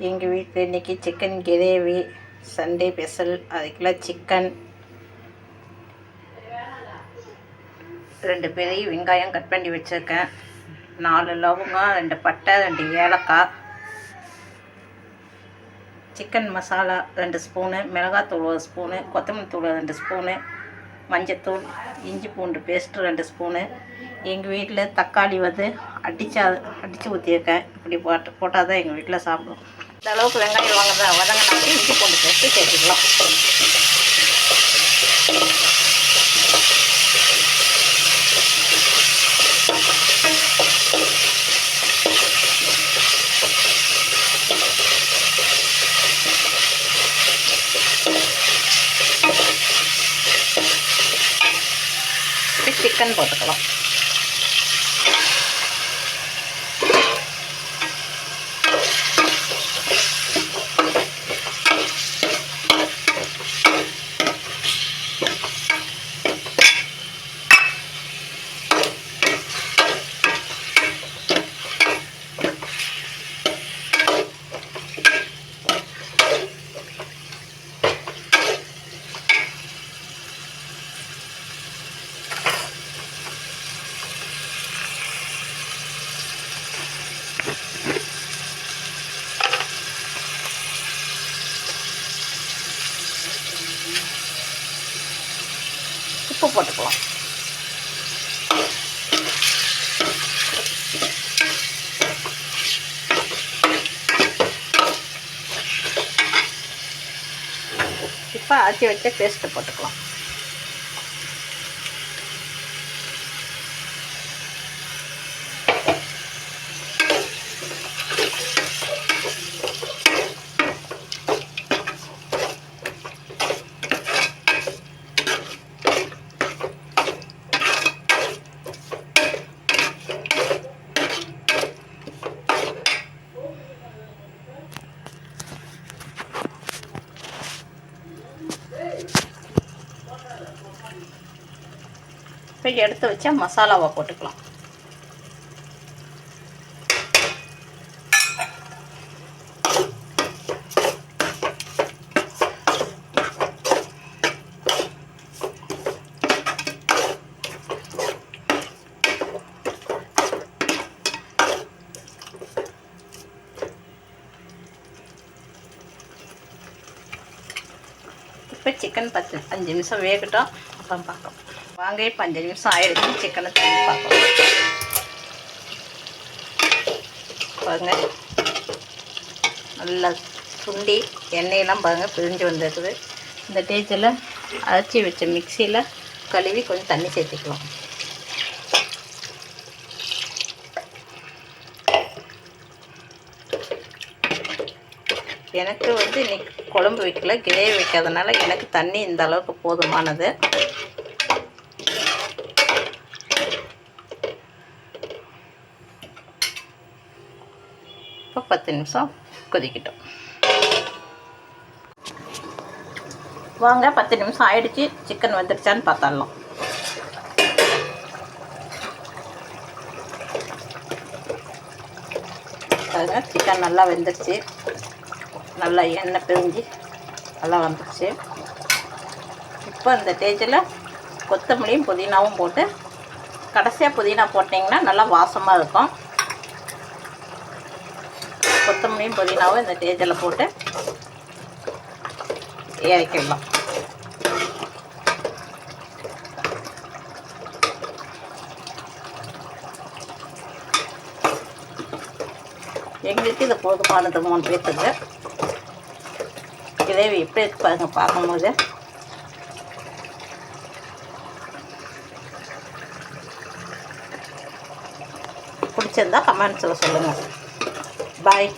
எங்கள் வீட்டில் இன்றைக்கி சிக்கன் கிரேவி, சண்டே ஸ்பெஷல். அதுக்கெல்லாம் சிக்கன், 2 பெரிய வெங்காயம் கட் பண்ணி வச்சுருக்கேன், 4 லவங்கம், 2 பட்டை, 2 ஏலக்காய், சிக்கன் மசாலா 2 ஸ்பூனு, மிளகாத்தூள் 1 ஸ்பூனு, கொத்தமல்லி தூள் 2 ஸ்பூனு, மஞ்சத்தூள், இஞ்சி பூண்டு பேஸ்ட்டு 2 ஸ்பூனு. எங்கள் வீட்டில் தக்காளி அடித்து ஊற்றியிருக்கேன். இப்படி போட்டால் தான் எங்கள் வீட்டில் சாப்பிடுவோம். இந்த அளவுக்கு வெங்காயம் வதங்கினாலும் இஞ்சி பூண்டு பேஸ்ட்டு சேர்த்துக்கலாம். சிக்கன் போட்டுக்கலாம். உப்பு போட்டுக்கலாம். இப்போ அரைச்சி வச்ச பேஸ்ட்டை போட்டுக்கலாம். இப்போ எடுத்து வச்சா மசாலாவை போட்டுக்கலாம். இப்போ சிக்கன் 5 நிமிஷம் வேகட்டும், அப்புறம் பார்க்கலாம். வாங்க, இப்போ 5 நிமிஷம் ஆயிடுச்சு. சிக்கனை தண்ணி பார்க்கலாம். பாருங்கள், நல்லா சுண்டி எண்ணெயெல்லாம் பாருங்கள் பிரிஞ்சு வந்துருக்குது. இந்த டேஜில் அரைச்சி வச்ச மிக்சியில் கழுவி கொஞ்சம் தண்ணி சேர்த்துக்கலாம். எனக்கு இன்றைக்கி குழம்பு வைக்கல, கிரேவி வைக்காதனால எனக்கு தண்ணி இந்த அளவுக்கு போதுமானது. இப்போ 10 நிமிஷம் கொதிக்கட்டும். வாங்க, 10 நிமிஷம் ஆயிடுச்சு. சிக்கன் வந்துடுச்சான்னு பார்த்தாலும். பாருங்க, சிக்கன் நல்லா வெந்துடுச்சு. நல்லா எண்ணெய் பிரிஞ்சு நல்லா வந்துடுச்சு. இப்போ இந்த ஸ்டேஜில் கொத்தமல்லியும் புதினாவும் போட்டு, கடைசியாக புதினா போட்டிங்கன்னா நல்லா வாசமாக இருக்கும். கொத்தமல்லியும் புதினாவும் இந்த ஸ்டேஜில் போட்டு இறக்கிடலாம். எங்களுக்கு இது போதுமானது 3 பேர்த்துக்கு. கிரேவி எப்படி இருக்கு பாருங்க. பார்க்கும்போது பிடிச்சிருந்தா கமெண்ட்ஸில் சொல்லுங்கள். பாய்.